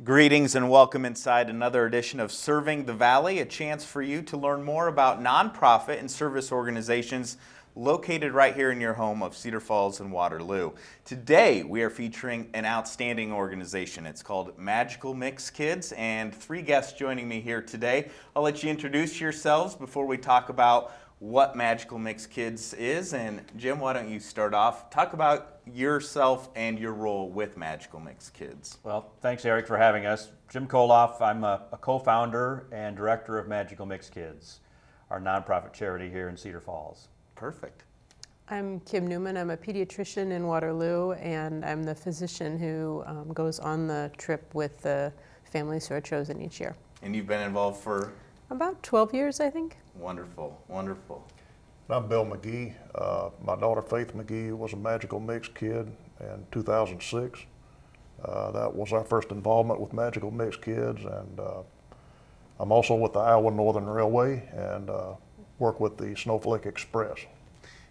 Greetings and welcome inside another edition of Serving the Valley, a chance for you to learn more about nonprofit and service organizations located right here in your home of Cedar Falls and Waterloo. Today we are featuring an outstanding organization. It's called Magical Mix Kids, and three guests joining me here today. I'll let you introduce yourselves before we talk about what Magical Mix Kids is. And Jim, why don't you start off? Talk about yourself and your role with Magical Mix Kids. Well, thanks Eric for having us. Jim Koloff, I'm a co-founder and director of Magical Mix Kids, our nonprofit charity here in Cedar Falls. Perfect. I'm Kim Newman. I'm a pediatrician in Waterloo, and I'm the physician who goes on the trip with the families who are chosen each year. And you've been involved for? About 12 years, I think. Wonderful, wonderful. I'm Bill McGee. My daughter Faith McGee was a Magical Mix Kid in 2006. That was our first involvement with Magical Mix Kids, and I'm also with the Iowa Northern Railway and work with the Snowflake Express.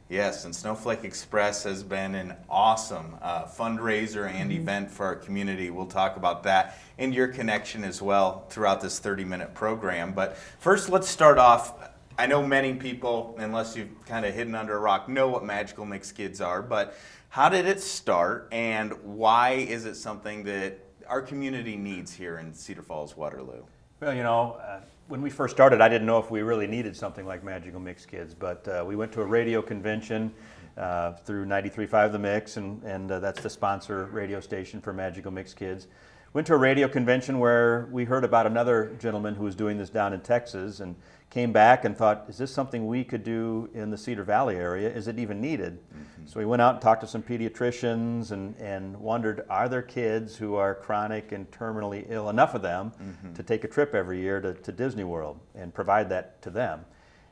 Yes, and Snowflake Express has been an awesome fundraiser and event for our community. We'll talk about that and your connection as well throughout this 30-minute program. But first, let's start off. I know many people, unless you've kind of hidden under a rock, know what Magical Mix Kids are, but how did it start and why is it something that our community needs here in Cedar Falls, Waterloo? Well, you know, when we first started, I didn't know if we really needed something like Magical Mix Kids, but we went to a radio convention through 93.5 The Mix, and that's the sponsor radio station for Magical Mix Kids. Went to a radio convention where we heard about another gentleman who was doing this down in Texas, and came back and thought, is this something we could do in the Cedar Valley area? Is it even needed? Mm-hmm. So we went out and talked to some pediatricians and wondered, are there kids who are chronic and terminally ill, enough of them, to take a trip every year to Disney World and provide that to them?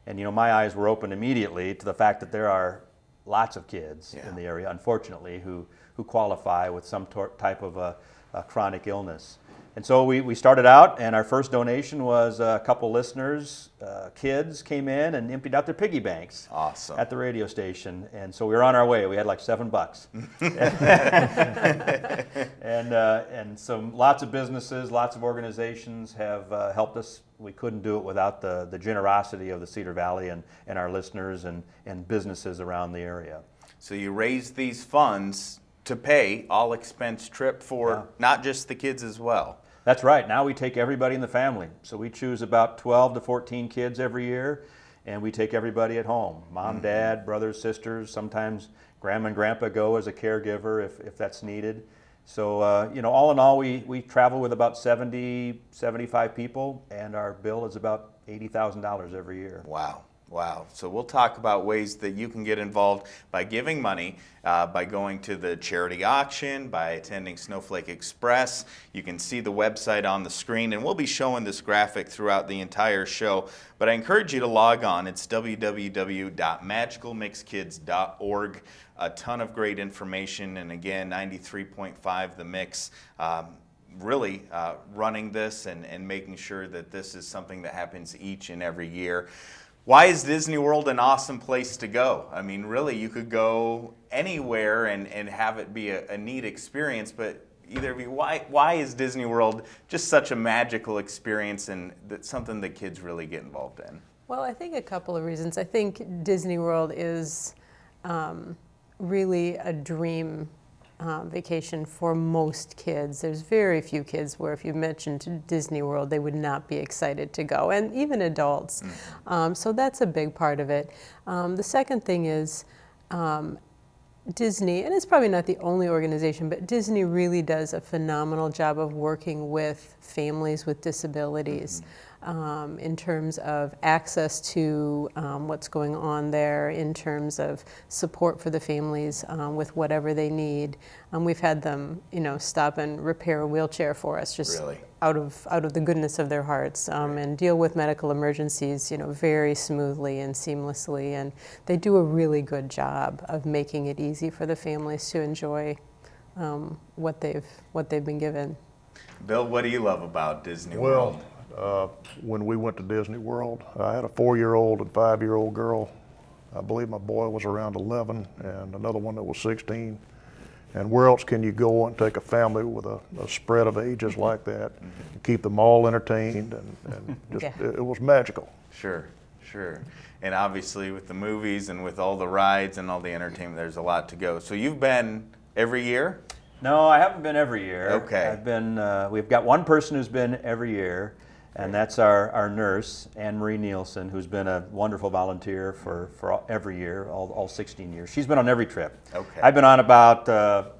And you know, my eyes were opened immediately to the fact that there are lots of kids in the area, unfortunately, who qualify with some type of a chronic illness. And so we started out, and our first donation was a couple listeners, kids came in and emptied out their piggy banks. Awesome. At the radio station. And so we were on our way. We had like $7. And some lots of businesses, lots of organizations have helped us. We couldn't do it without the generosity of the Cedar Valley and our listeners and businesses around the area. So you raised these funds to pay all expense trip for not just the kids as well. That's right. Now we take everybody in the family. So we choose about 12 to 14 kids every year, and we take everybody at home. Mom, dad, brothers, sisters, sometimes grandma and grandpa go as a caregiver if that's needed. So, you know, all in all, we travel with about 70, 75 people, and our bill is about $80,000 every year. Wow. Wow. So we'll talk about ways that you can get involved by giving money, by going to the charity auction, by attending Snowflake Express. You can see the website on the screen, and we'll be showing this graphic throughout the entire show. But I encourage you to log on. It's www.magicalmixkids.org. A ton of great information, and again, 93.5 The Mix. Really running this and making sure that this is something that happens each and every year. Why is Disney World an awesome place to go? I mean, really, you could go anywhere and have it be a neat experience, but either of you, why is Disney World just such a magical experience and something that kids really get involved in? Well, I think a couple of reasons. I think Disney World is really a dream vacation for most kids. There's very few kids where if you mentioned Disney World, they would not be excited to go, and even adults. So that's a big part of it. The second thing is Disney, and it's probably not the only organization, but Disney really does a phenomenal job of working with families with disabilities. In terms of access to what's going on there, in terms of support for the families with whatever they need. We've had them, you know, stop and repair a wheelchair for us, just really? out of the goodness of their hearts, and deal with medical emergencies, you know, very smoothly and seamlessly. And they do a really good job of making it easy for the families to enjoy what they've been given. Bill, what do you love about Disney World? When we went to Disney World, I had a 4-year-old and 5-year-old girl. I believe my boy was around 11 and another one that was 16. And where else can you go and take a family with a spread of ages like that and keep them all entertained, and just, Yeah. it was magical. Sure, sure. And obviously with the movies and with all the rides and all the entertainment, there's a lot to go. So you've been every year? No, I haven't been every year. Okay. I've been, we've got one person who's been every year, and that's our nurse, Anne Marie Nielsen, who's been a wonderful volunteer for every year, all 16 years. She's been on every trip. Okay. I've been on about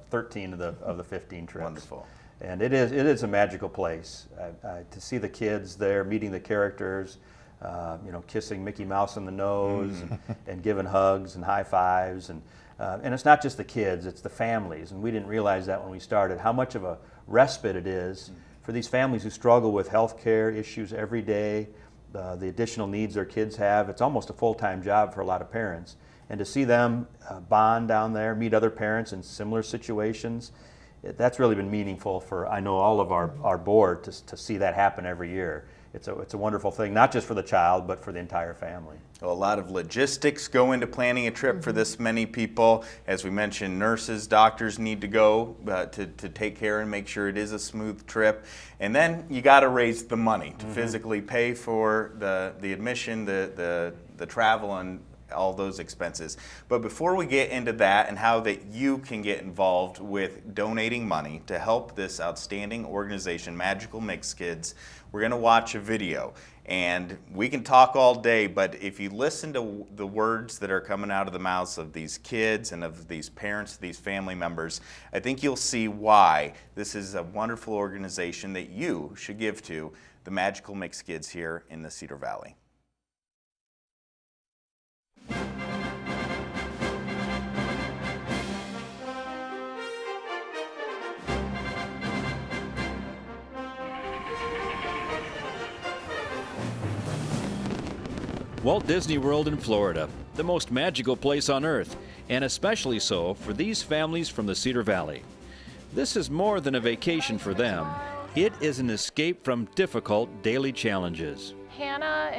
13 of the 15 trips. Wonderful. And it is a magical place. To see the kids there, meeting the characters, you know, kissing Mickey Mouse on the nose, and giving hugs and high fives, and it's not just the kids, it's the families. And we didn't realize that when we started, how much of a respite it is for these families who struggle with health care issues every day, the additional needs their kids have. It's almost a full-time job for a lot of parents. And to see them bond down there, meet other parents in similar situations, that's really been meaningful for, I know, all of our board to see that happen every year. It's a wonderful thing, not just for the child, but for the entire family. Well, a lot of logistics go into planning a trip for this many people. As we mentioned, nurses, doctors need to go to take care and make sure it is a smooth trip. And then you got to raise the money to physically pay for the admission, the travel, and all those expenses. But before we get into that and how that you can get involved with donating money to help this outstanding organization, Magical Mix Kids, we're going to watch a video. And we can talk all day, but if you listen to the words that are coming out of the mouths of these kids and of these parents, these family members, I think you'll see why this is a wonderful organization that you should give to, the Magical Mix Kids here in the Cedar Valley. Walt Disney World in Florida, the most magical place on earth, and especially so for these families from the Cedar Valley. This is more than a vacation for them. It is an escape from difficult daily challenges. Hannah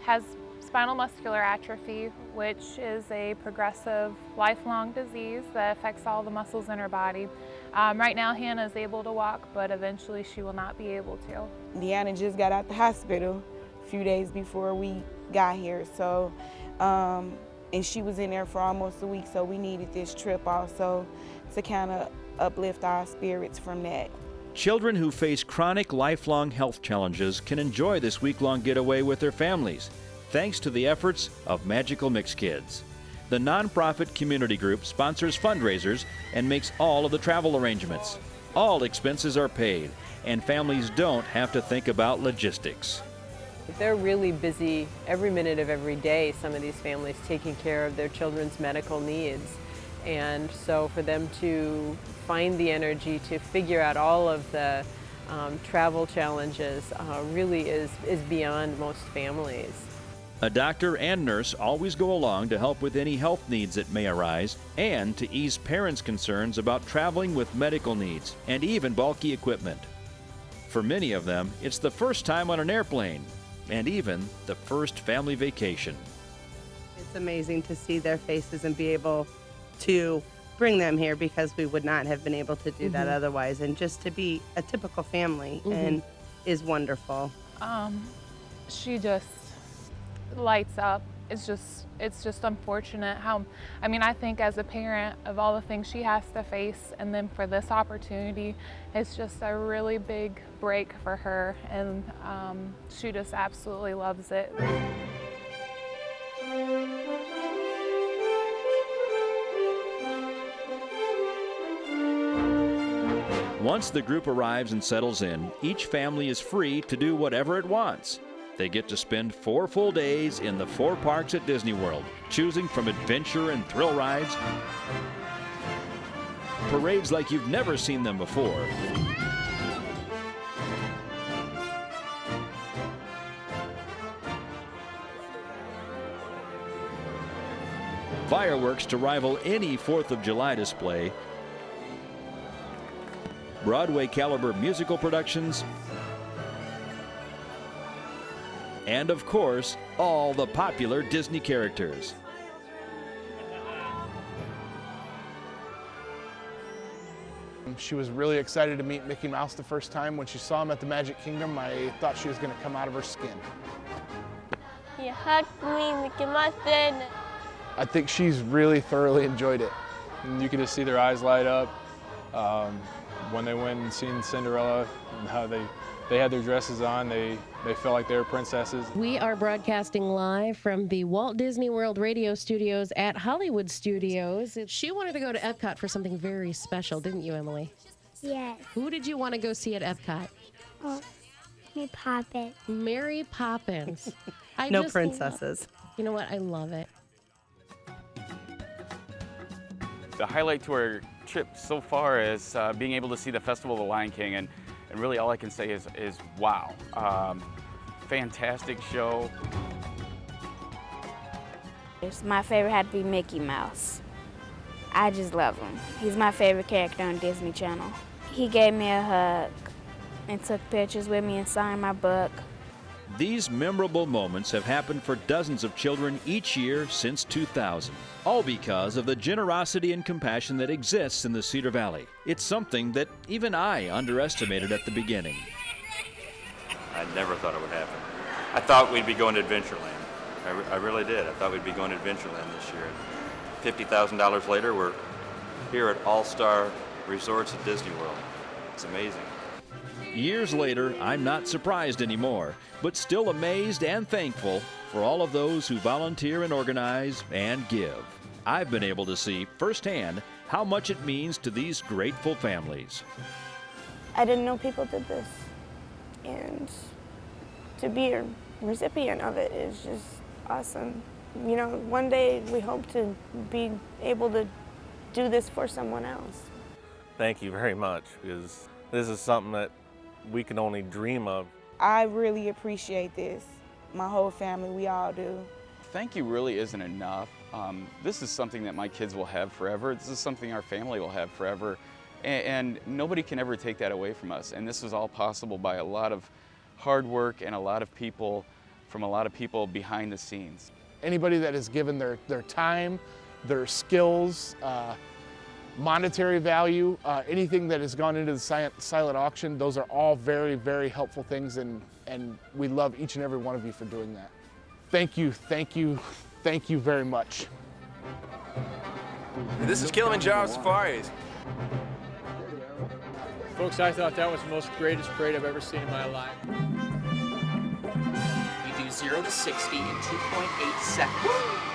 has spinal muscular atrophy, which is a progressive lifelong disease that affects all the muscles in her body. Right now Hannah is able to walk, but eventually she will not be able to. Deanna just got out the hospital a few days before we got here, so and she was in there for almost a week, so we needed this trip also to kind of uplift our spirits from that. Children who face chronic lifelong health challenges can enjoy this week-long getaway with their families, thanks to the efforts of Magical Mix Kids. The nonprofit community group sponsors fundraisers and makes all of the travel arrangements. All expenses are paid, and families don't have to think about logistics. They're really busy every minute of every day, some of these families, taking care of their children's medical needs. And so for them to find the energy to figure out all of the travel challenges really is beyond most families. A doctor and nurse always go along to help with any health needs that may arise and to ease parents' concerns about traveling with medical needs and even bulky equipment. For many of them, it's the first time on an airplane and even the first family vacation. It's amazing to see their faces and be able to bring them here, because we would not have been able to do that otherwise, and just to be a typical family and is wonderful. She just lights up. It's just unfortunate how, I mean, I think as a parent of all the things she has to face, and then for this opportunity, it's just a really big break for her, and she just absolutely loves it. Once the group arrives and settles in, each family is free to do whatever it wants. They get to spend 4 full days in the 4 parks at Disney World, choosing from adventure and thrill rides, parades like you've never seen them before, fireworks to rival any 4th of July display, Broadway caliber musical productions, and of course, all the popular Disney characters. She was really excited to meet Mickey Mouse the first time. When she saw him at the Magic Kingdom, I thought she was going to come out of her skin. He hugged me, Mickey Mouse did. I think she's really thoroughly enjoyed it. And you could just see their eyes light up when they went and seen Cinderella and how they had their dresses on. They felt like they were princesses. We are broadcasting live from the Walt Disney World radio studios at Hollywood Studios. She wanted to go to Epcot for something very special, didn't you, Emily? Yes. Who did you want to go see at Epcot? Oh, Mary Poppins. Mary Poppins. No princesses. You know what? I love it. The highlight to our trip so far is being able to see the Festival of the Lion King, and really all I can say is wow. Fantastic show. My favorite had to be Mickey Mouse. I just love him. He's my favorite character on Disney Channel. He gave me a hug and took pictures with me and signed my book. These memorable moments have happened for dozens of children each year since 2000, all because of the generosity and compassion that exists in the Cedar Valley. It's something that even I underestimated at the beginning. I never thought it would happen. I thought we'd be going to Adventureland. I really did. I thought we'd be going to Adventureland this year. $50,000 later, we're here at All-Star Resorts at Disney World. It's amazing. Years later, I'm not surprised anymore, but still amazed and thankful for all of those who volunteer and organize and give. I've been able to see firsthand how much it means to these grateful families. I didn't know people did this, and to be a recipient of it is just awesome. You know, one day we hope to be able to do this for someone else. Thank you very much, because this is something that we can only dream of. I really appreciate this. My whole family, we all do. Thank you really isn't enough. This is something that my kids will have forever. This is something our family will have forever. And nobody can ever take that away from us. And this was all possible by a lot of hard work and a lot of people, from a lot of people behind the scenes. Anybody that has given their time, their skills, monetary value, anything that has gone into the silent auction, those are all very, very helpful things, and we love each and every one of you for doing that. Thank you, thank you, thank you very much. This is Kilimanjaro Safaris. Folks, I thought that was the most greatest parade I've ever seen in my life. You do 0 to 60 in 2.8 seconds.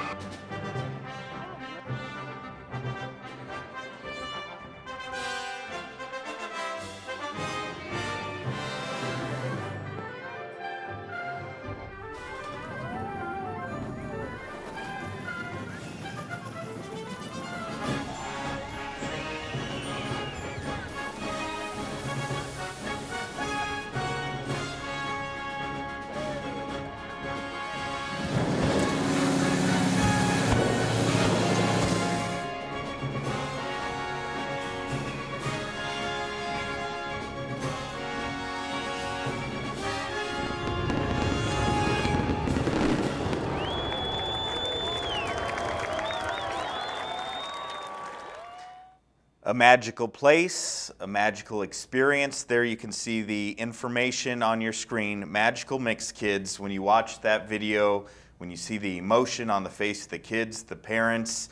A magical place, a magical experience. There you can see the information on your screen, Magical Mix Kids. When you watch that video, when you see the emotion on the face of the kids, the parents,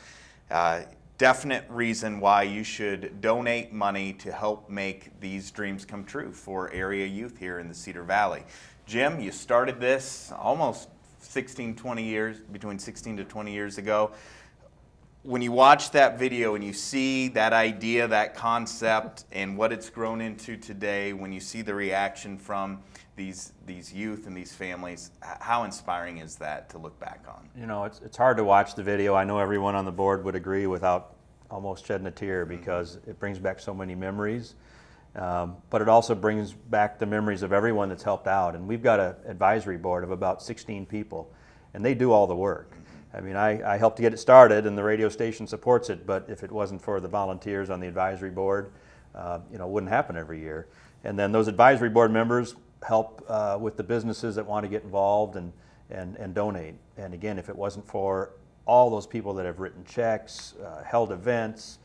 definite reason why you should donate money to help make these dreams come true for area youth here in the Cedar Valley. Jim, you started this almost 16, 20 years, between 16 to 20 years ago. When you watch that video and you see that idea, that concept, and what it's grown into today, when you see the reaction from these youth and these families, how inspiring is that to look back on? You know, it's hard to watch the video. I know everyone on the board would agree without almost shedding a tear, because it brings back so many memories. But it also brings back the memories of everyone that's helped out. And we've got an advisory board of about 16 people, and they do all the work. I mean, I helped to get it started, and the radio station supports it, but if it wasn't for the volunteers on the advisory board, you know, it wouldn't happen every year. And then those advisory board members help with the businesses that want to get involved and donate. And again, if it wasn't for all those people that have written checks, held events,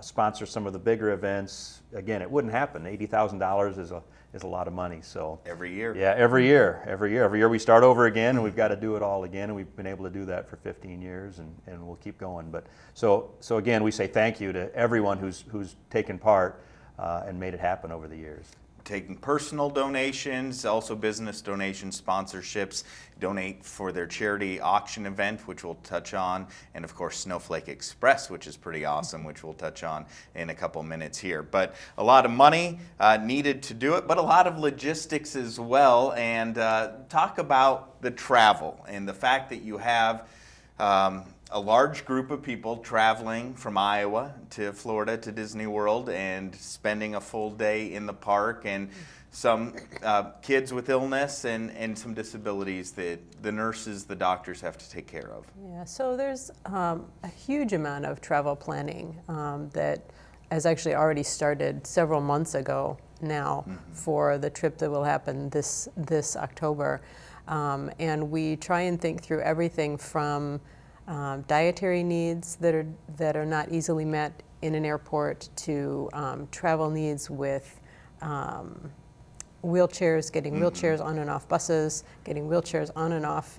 sponsor some of the bigger events, again, it wouldn't happen. $80,000 is a lot of money. So every year. Yeah, every year we start over again, and we've got to do it all again, and we've been able to do that for 15 years, and we'll keep going. But so again, we say thank you to everyone who's taken part and made it happen over the years. Taking personal donations, also business donations, sponsorships, donate for their charity auction event, which we'll touch on, and of course Snowflake Express, which is pretty awesome, which we'll touch on in a couple minutes here. But a lot of money needed to do it, but a lot of logistics as well, and talk about the travel and the fact that you have a large group of people traveling from Iowa to Florida to Disney World and spending a full day in the park, and some kids with illness and some disabilities that the nurses, the doctors have to take care of. Yeah, so there's a huge amount of travel planning that has actually already started several months ago now for the trip that will happen this October. And we try and think through everything from dietary needs that are not easily met in an airport to travel needs with wheelchairs, getting wheelchairs on and off buses, getting wheelchairs on and off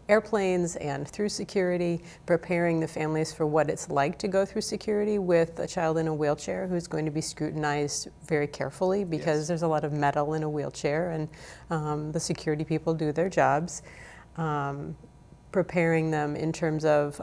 airplanes and through security, preparing the families for what it's like to go through security with a child in a wheelchair who's going to be scrutinized very carefully because there's a lot of metal in a wheelchair, and the security people do their jobs. Preparing them in terms of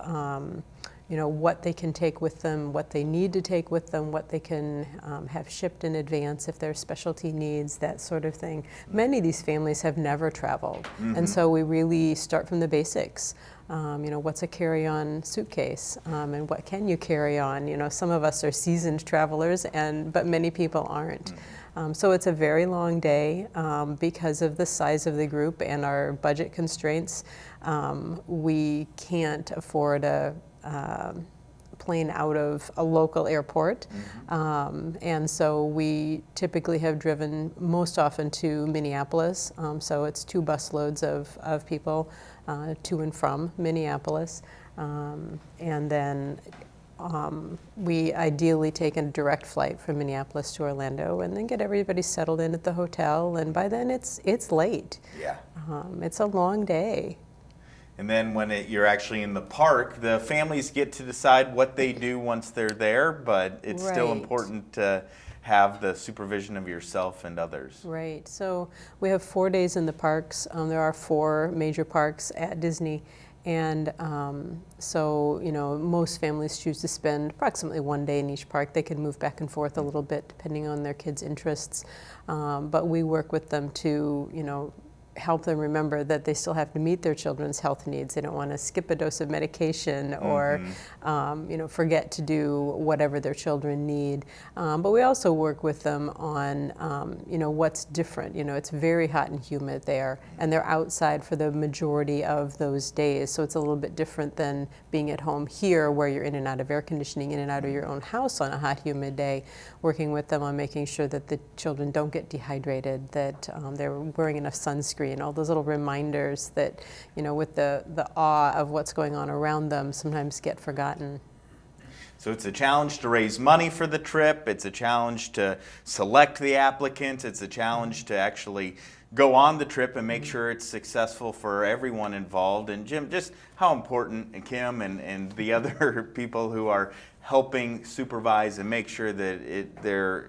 what they can take with them, what they need to take with them, what they can have shipped in advance if there's specialty needs, that sort of thing. Many of these families have never traveled, and so we really start from the basics. What's a carry-on suitcase, and what can you carry on? Some of us are seasoned travelers, but many people aren't. So it's a very long day because of the size of the group and our budget constraints. We can't afford a plane out of a local airport, and so we typically have driven most often to Minneapolis. So it's 2 bus loads of people to and from Minneapolis, and then we ideally take a direct flight from Minneapolis to Orlando, and then get everybody settled in at the hotel. And by then it's late. Yeah. It's a long day. And then when you're actually in the park, the families get to decide what they do once they're there, but it's still important to have the supervision of yourself and others. Right. So we have 4 days in the parks. There are 4 major parks at Disney. And so, most families choose to spend approximately 1 day in each park. They can move back and forth a little bit depending on their kids' interests. But we work with them to, help them remember that they still have to meet their children's health needs. They don't want to skip a dose of medication or, forget to do whatever their children need. But we also work with them on, what's different. It's very hot and humid there, and they're outside for the majority of those days. So it's a little bit different than being at home here, where you're in and out of air conditioning, in and out of your own house on a hot, humid day. Working with them on making sure that the children don't get dehydrated, that they're wearing enough sunscreen, all those little reminders that, with the awe of what's going on around them, sometimes get forgotten. So it's a challenge to raise money for the trip. It's a challenge to select the applicants. It's a challenge to actually go on the trip and make sure it's successful for everyone involved. And Jim, just how important, and Kim and the other people who are helping supervise and make sure that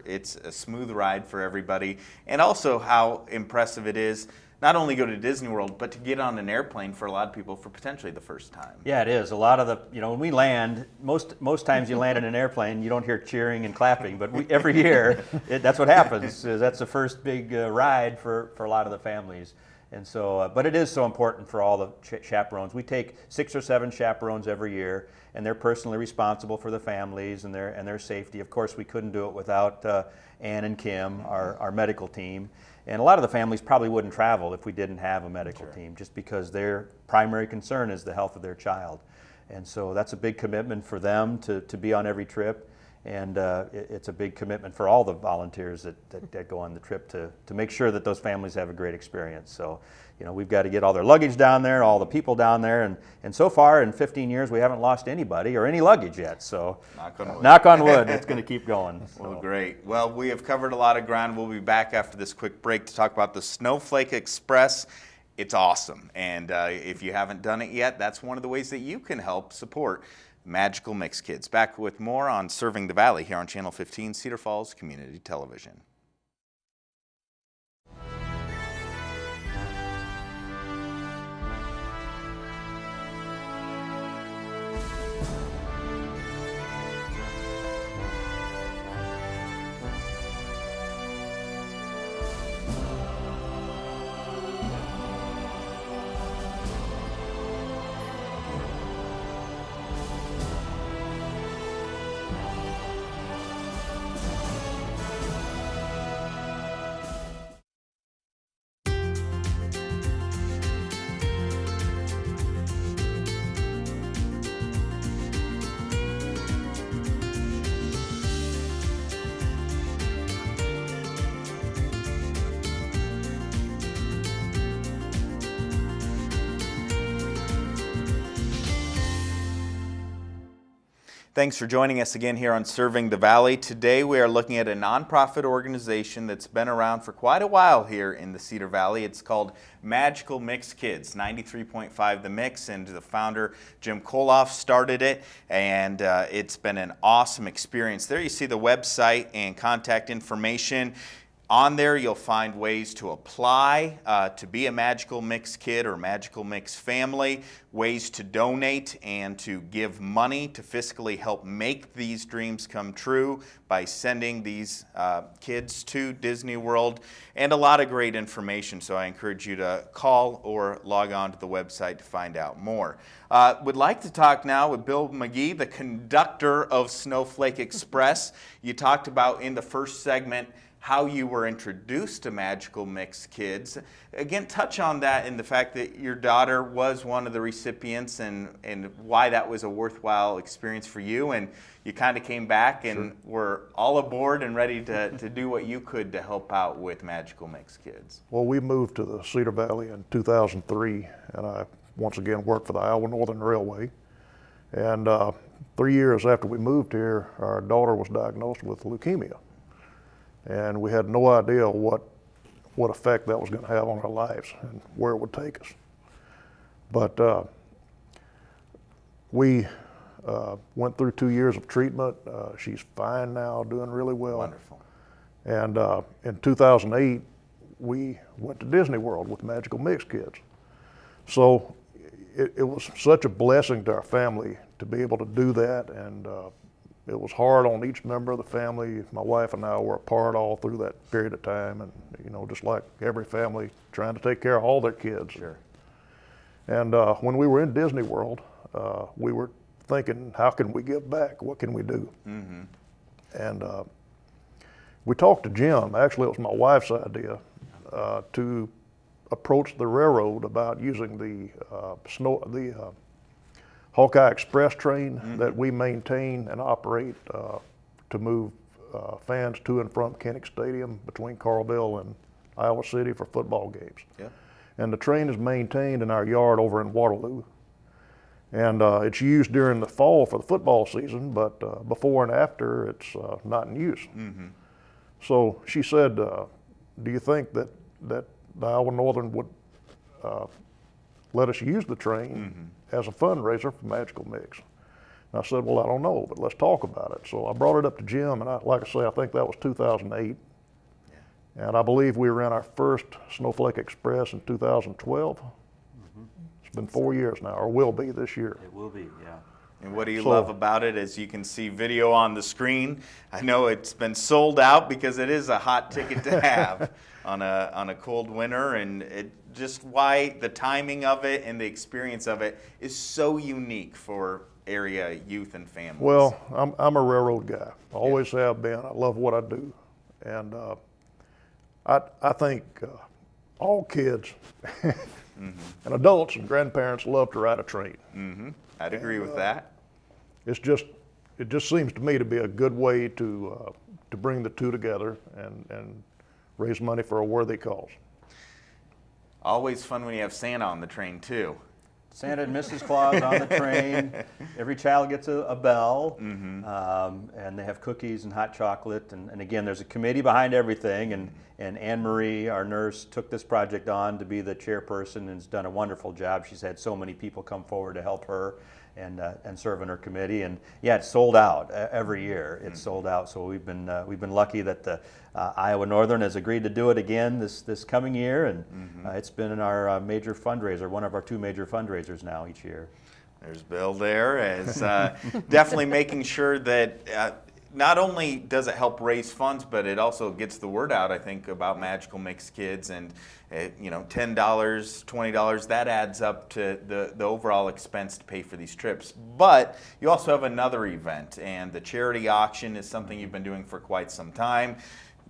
it's a smooth ride for everybody, and also how impressive it is not only go to Disney World, but to get on an airplane for a lot of people for potentially the first time. Yeah, it is. A lot of the, when we land, most times you land in an airplane, you don't hear cheering and clapping, but every year, that's what happens. That's the first big ride for a lot of the families. And so, but it is so important for all the chaperones. We take 6 or 7 chaperones every year, and they're personally responsible for the families and their safety. Of course, we couldn't do it without Ann and Kim, our medical team. And a lot of the families probably wouldn't travel if we didn't have a medical team, just because their primary concern is the health of their child. And so that's a big commitment for them to be on every trip. And it's a big commitment for all the volunteers that go on the trip to make sure that those families have a great experience. So, you know, we've got to get all their luggage down there, all the people down there, and so far in 15 years we haven't lost anybody or any luggage yet. So, knock on wood, it's going to keep going. So. Well, great. Well, we have covered a lot of ground. We'll be back after this quick break to talk about the Snowflake Express. It's awesome, and if you haven't done it yet, that's one of the ways that you can help support Magical Mix Kids. Back with more on Serving the Valley here on Channel 15, Cedar Falls Community Television. Thanks for joining us again here on Serving the Valley. Today we are looking at a nonprofit organization that's been around for quite a while here in the Cedar Valley. It's called Magical Mix Kids, 93.5 The Mix, and the founder Jim Koloff started it, and it's been an awesome experience. There you see the website and contact information. On there you'll find ways to apply to be a Magical Mix Kid or Magical Mix family, ways to donate and to give money to fiscally help make these dreams come true by sending these kids to Disney World, and a lot of great information. So I encourage you to call or log on to the website to find out more. Would like to talk now with Bill McGee, the conductor of Snowflake Express. You talked about in the first segment how you were introduced to Magical Mix Kids. Again, touch on that and the fact that your daughter was one of the recipients and why that was a worthwhile experience for you, and you kind of came back and were all aboard and ready to do what you could to help out with Magical Mix Kids. Well, we moved to the Cedar Valley in 2003, and I once again worked for the Iowa Northern Railway. And 3 years after we moved here, our daughter was diagnosed with leukemia. And we had no idea what effect that was going to have on our lives and where it would take us. But we went through 2 years of treatment. She's fine now, doing really well. Wonderful. And in 2008, we went to Disney World with Magical Mix Kids. So it was such a blessing to our family to be able to do that, and it was hard on each member of the family. My wife and I were apart all through that period of time, and you know, just like every family, trying to take care of all their kids. Sure. And when we were in Disney World, we were thinking, how can we give back? What can we do? Mm-hmm. And we talked to Jim. Actually, it was my wife's idea to approach the railroad about using the Hawkeye Express train that we maintain and operate to move fans to and from Kinnick Stadium between Carlville and Iowa City for football games. Yep. And the train is maintained in our yard over in Waterloo. And it's used during the fall for the football season, but before and after, it's not in use. Mm-hmm. So she said, do you think that the Iowa Northern would let us use the train as a fundraiser for Magical Mix? And I said, well, I don't know, but let's talk about it. So I brought it up to Jim, and like I say, I think that was 2008. Yeah. And I believe we ran our first Snowflake Express in 2012. It's been 4 years now, or will be this year. It will be, yeah. And what do you love about it? As you can see video on the screen, I know it's been sold out because it is a hot ticket to have on a cold winter, and it just why the timing of it and the experience of it is so unique for area youth and families. Well, I'm a railroad guy. I always have been. I love what I do, and I think all kids and adults and grandparents love to ride a train. I'd agree with that. It's just it just seems to me to be a good way to bring the two together and raise money for a worthy cause. Always fun when you have Santa on the train too. Santa and Mrs. Claus on the train. Every child gets a bell, and they have cookies and hot chocolate. And again, there's a committee behind everything. And Anne Marie, our nurse, took this project on to be the chairperson and has done a wonderful job. She's had so many people come forward to help her and serve in her committee. And yeah, it's sold out every year. It's sold out. So we've been lucky that the Iowa Northern has agreed to do it again this coming year, and it's been in our major fundraiser, one of our 2 major fundraisers now each year. There's Bill there as definitely making sure that not only does it help raise funds, but it also gets the word out, I think, about Magical Mix Kids. And you know, $10, $20, that adds up to the overall expense to pay for these trips. But you also have another event, and the charity auction is something you've been doing for quite some time.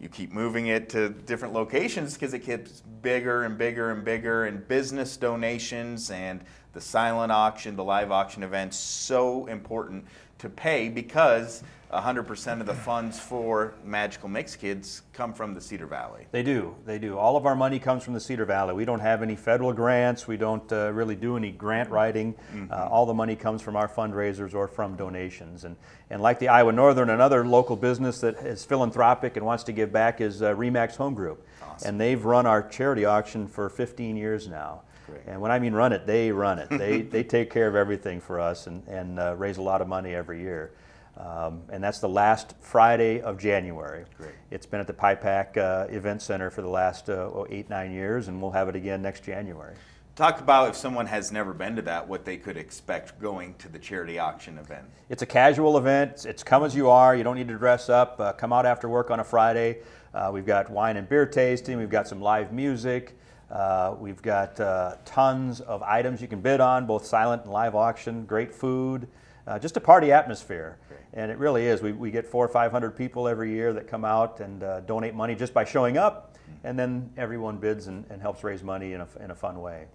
You keep moving it to different locations because it gets bigger and bigger and bigger, and business donations and the silent auction, the live auction events, so important to pay because 100% of the funds for Magical Mix Kids come from the Cedar Valley. They do. All of our money comes from the Cedar Valley. We don't have any federal grants. We don't really do any grant writing. All the money comes from our fundraisers or from donations. And like the Iowa Northern, another local business that is philanthropic and wants to give back is Remax Home Group. Awesome. And they've run our charity auction for 15 years now. Great. And when I mean run it, they run it. They take care of everything for us and raise a lot of money every year. And that's the last Friday of January. Great. It's been at the PIPAC Event Center for the last 8-9 years, and we'll have it again next January. Talk about, if someone has never been to that, what they could expect going to the charity auction event. It's a casual event. It's come as you are. You don't need to dress up. Come out after work on a Friday. We've got wine and beer tasting. We've got some live music. We've got tons of items you can bid on, both silent and live auction, great food, just a party atmosphere. And it really is. We get 400 or 500 people every year that come out and donate money just by showing up, and then everyone bids and helps raise money in a fun way.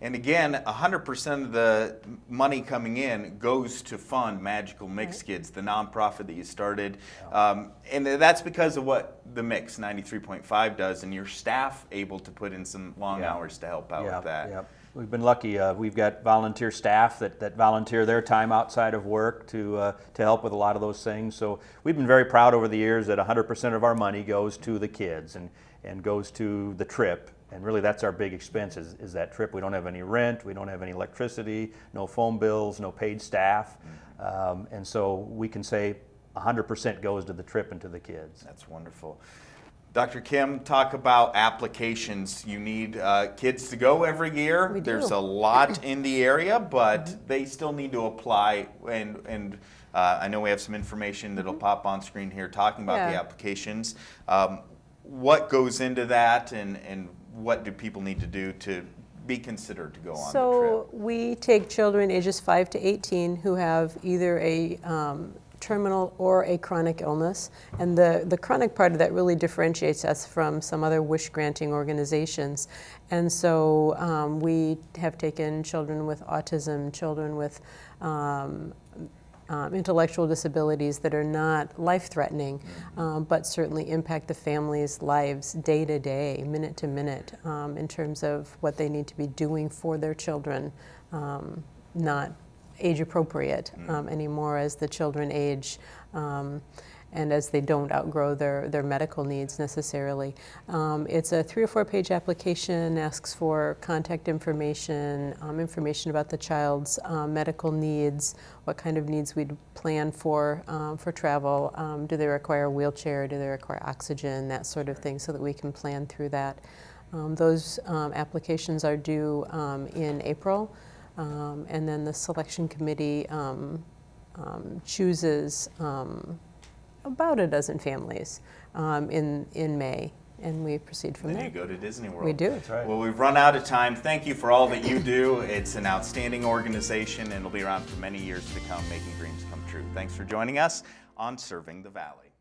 And again, 100% of the money coming in goes to fund Magical Mix Kids, the nonprofit that you started. And that's because of what the Mix 93.5 does, and your staff able to put in some long hours to help out with that. Yeah. We've been lucky. We've got volunteer staff that volunteer their time outside of work to help with a lot of those things. So we've been very proud over the years that 100% of our money goes to the kids and goes to the trip. And really that's our big expense is that trip. We don't have any rent, we don't have any electricity, no phone bills, no paid staff. And so we can say 100% goes to the trip and to the kids. That's wonderful. Dr. Kim, talk about applications. You need kids to go every year. There's a lot in the area, but they still need to apply. And I know we have some information that'll pop on screen here talking about the applications. What goes into that, and what do people need to do to be considered to go on the trip? So we take children ages 5 to 18 who have either a terminal or a chronic illness, and the chronic part of that really differentiates us from some other wish-granting organizations. And so we have taken children with autism, children with intellectual disabilities that are not life-threatening, but certainly impact the family's lives day to day, minute to minute, in terms of what they need to be doing for their children, not age appropriate anymore as the children age and as they don't outgrow their medical needs necessarily. It's a 3 or 4 page application, asks for contact information, information about the child's medical needs, what kind of needs we'd plan for travel, do they require a wheelchair, do they require oxygen, that sort of thing, so that we can plan through that. Those applications are due in April. And then the selection committee chooses about a dozen families in May, and we proceed from there. Then you go to Disney World. We do. That's right. Well, we've run out of time. Thank you for all that you do. It's an outstanding organization, and it'll be around for many years to come, making dreams come true. Thanks for joining us on Serving the Valley.